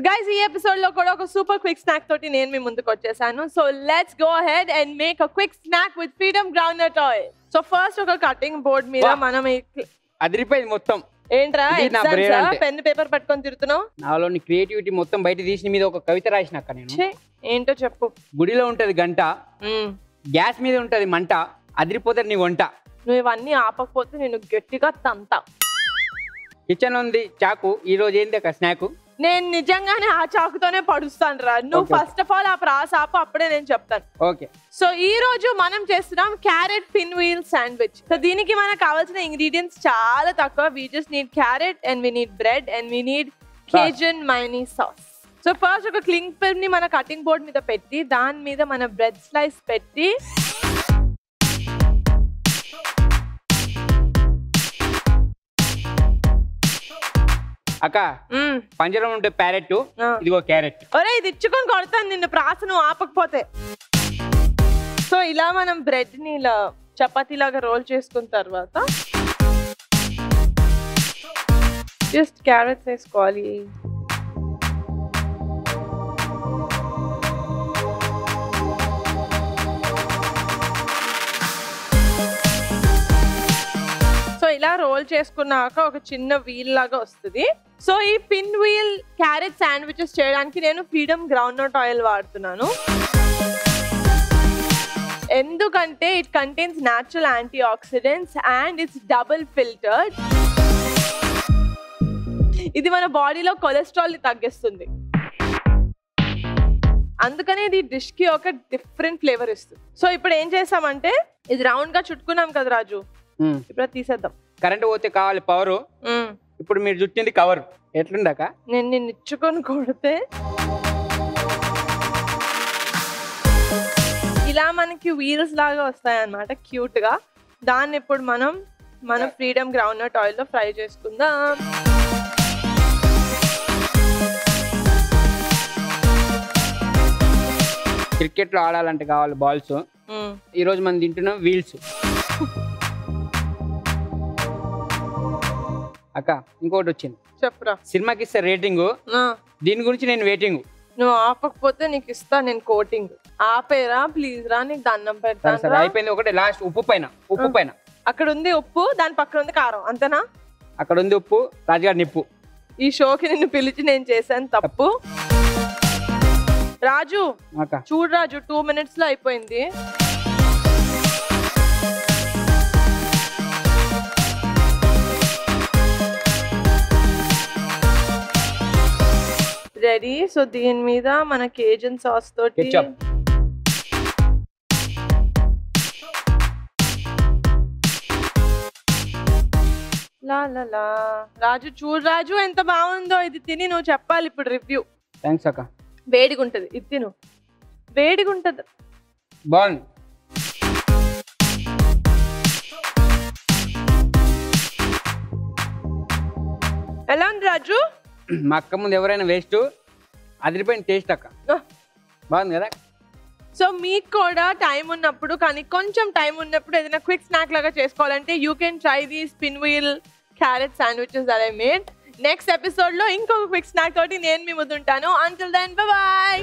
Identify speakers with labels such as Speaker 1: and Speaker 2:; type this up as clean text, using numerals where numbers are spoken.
Speaker 1: guys, ఈ episode లో కూడా ఒక సూపర్ క్విక్ స్నాక్ తోటి నేను మీ ముందుకు వచ్చేసాను. So let's go ahead and make a quick snack with freedom groundnut oil. So first ఒక కటింగ్ బోర్డ్ మీద మనం
Speaker 2: అదిరిపోయింది మొత్తం.
Speaker 1: ఏంట్రా ఎగ్జామ్స్ పెన్ పేపర్ పట్టుకొని తిరుగుతున్నావు?
Speaker 2: నాలోని క్రియేటివిటీ మొత్తం బయట తీసిన మీద ఒక కవిత రాసిన అక్క నేను.
Speaker 1: ఏంటో చెప్పు.
Speaker 2: గుడిలో ఉంటది గంట, గ్యాస్ మీద ఉంటది మంట, అదిరిపోతుంది నీ వంట.
Speaker 1: నువ్వు ఇవన్నీ ఆపకపోతే నేను గట్టిగా తంతా.
Speaker 2: కిచెన్ ఉంది చాకు. ఈ రోజు ఏంది అక్క స్నాక్?
Speaker 1: నేను నిజంగానే ఆ చాకుతోనే పడుస్తాను రా. నువ్వు ఫస్ట్ ఆఫ్ ఆల్ ఆ ప్రాస ఆపు, అప్పుడే నేను చెప్తాను.
Speaker 2: ఓకే.
Speaker 1: సో ఈ రోజు మనం చేస్తున్నాం carrot pinwheel sandwich. So దీనికి మనకు కావాల్సిన ఇంగ్రీడియంట్స్ చాలా తక్కువ. We just need carrot and we need bread and we need Cajun mayonnaise sauce. So first ఒక క్లింగ్ ఫిల్మ్ ని మన కటింగ్ బోర్డ్ మీద పెట్టి దాని మీద మన బ్రెడ్ స్లైస్ పెట్టి
Speaker 2: అక్క పంజరం ఉంటే ప్యారెట్, ఇదిగో క్యారెట్.
Speaker 1: ఒరే ఇది ఇచ్చుకొని కొడతాను నిన్ను ప్రాస నువ్వు ఆపకపోతే. సో ఇలా మనం బ్రెడ్ ని ఇలా చపాతీ లాగా రోల్ చేసుకున్న తర్వాత జస్ట్ క్యారెట్స్ వేసుకోవాలి. సో ఇలా రోల్ చేసుకున్నాక ఒక చిన్న వీల్ లాగా వస్తుంది. సో ఈ పిన్ వీల్ క్యారెట్ శాండ్విచెస్ చేయడానికి నేను ఫ్రీడమ్ గ్రౌండ్నట్ ఆయిల్ వాడుతున్నాను. ఎందుకంటే it contains natural antioxidants and it's double filtered. ఇది మన బాడీలో కొలెస్ట్రాల్ ని తగ్గిస్తుంది, అందుకనే ఇది డిష్ కి ఒక డిఫరెంట్ ఫ్లేవర్ ఇస్తుంది. సో ఇప్పుడు ఏం చేసామంటే ఇది రౌండ్ గా చుట్టుకున్నాం కదా రాజు, ఇప్పుడు తీసేద్దాం.
Speaker 2: కరెంట్ పోతే కావాలి పవర్. ఇప్పుడు మీరు చుట్టింది కవర్. ఎట్లుందాక
Speaker 1: నేను నిన్ను ఇచ్చుకొని కొడితే ఇలా మనకి వీల్స్ లాగా వస్తాయి అన్నమాట, క్యూట్ గా. దాన్ని ఇప్పుడు మనం ఫ్రీడమ్ గ్రౌండ్నట్ ఆయిల్ లో ఫ్రై చేసుకుందాం.
Speaker 2: క్రికెట్ లో ఆడాలంటే కావాలి బాల్స్. ఈ రోజు మనం తింటున్నాం వీల్స్. అక్క ఇంకోటి వచ్చింది,
Speaker 1: చెప్పురా.
Speaker 2: సినిమాకి ఇస్తే రేటింగ్, దీని గురించి నేను వెయిటింగ్.
Speaker 1: నువ్వు ఆపకపోతే నీకు ఇస్తా నేను కోటింగ్. ఆపేరా ప్లీజ్ రా, నీకు దండం పెడతాను.
Speaker 2: అయిపోయింది ఒకటి లాస్ట్. ఉప్పు పైన
Speaker 1: అక్కడ ఉంది ఉప్పు, దాని పక్కన ఉంది కారం, అంతేనా?
Speaker 2: అక్కడ ఉంది ఉప్పు, రాజుగారి నిప్పు.
Speaker 1: ఈ షోకి నిన్ను పిలిచి నేను చేశాను తప్పు. రాజు చూడు రాజు, 2 minutes లో అయిపోయింది. రెడీ. సో దీని మీద మన కేజన్ సాస్ తోటి లా లా లా. రాజు చూడు రాజు ఎంత బాగుందో. ఇది తిని నువ్వు చెప్పాలి ఇప్పుడు రివ్యూ.
Speaker 2: థ్యాంక్స్ అక్క.
Speaker 1: వేడిగుంటది, ఇది తిను. వేడిగుంటది,
Speaker 2: బాగుంది.
Speaker 1: ఎలా ఉంది రాజు?
Speaker 2: మా అక్క ముందు ఎవరైనా వేస్ట్, అదిరిపోయిన టేస్ట్ అక్క. బాగుంది కదా?
Speaker 1: సో మీకు కూడా టైం ఉన్నప్పుడు, కానీ కొంచెం టైం ఉన్నప్పుడు ఏదైనా క్విక్ స్నాక్ లాగా చేసుకోవాలంటే you can try the spin wheel carrot sandwiches that I made. Next episode లో ఇంకొక క్విక్ స్నాక్ తోటి నేను మీ ముందు ఉంటాను. Until then bye by.